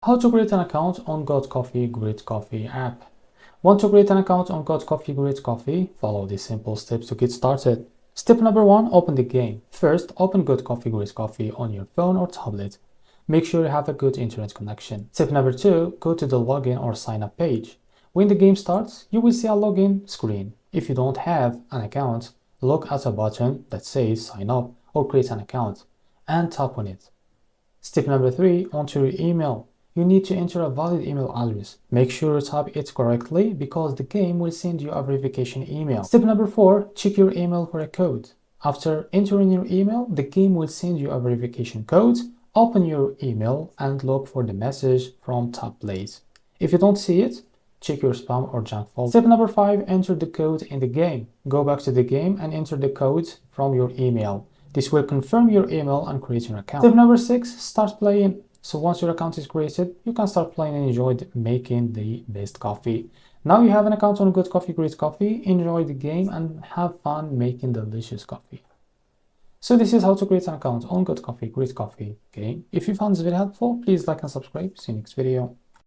How to create an account on Got Coffee Great Coffee app. Want to create an account on Got Coffee Great Coffee? Follow these simple steps to get started. Step number 1, open the game. First, open Got Coffee Great Coffee on your phone or tablet. Make sure you have a good internet connection. Step number 2, go to the login or sign up page. When the game starts, you will see a login screen. If you don't have an account, look at a button that says sign up or create an account and tap on it. Step number 3, enter your email. You need to enter a valid email address. Make sure you type it correctly because the game will send you a verification email. Step number 4, check your email for a code. After entering your email, the game will send you a verification code. Open your email and look for the message from top place. If you don't see it, check your spam or junk folder. Step number 5, enter the code in the game. Go back to the game and enter the code from your email. This will confirm your email and create your account. Step number 6, start playing. So once your account is created, you can start playing and enjoy making the best coffee. Now you have an account on Got Coffee Great Coffee. Enjoy the game and have fun making delicious coffee. So this is how to create an account on Got Coffee Great Coffee game. If you found this video helpful, please like and subscribe. See you next video.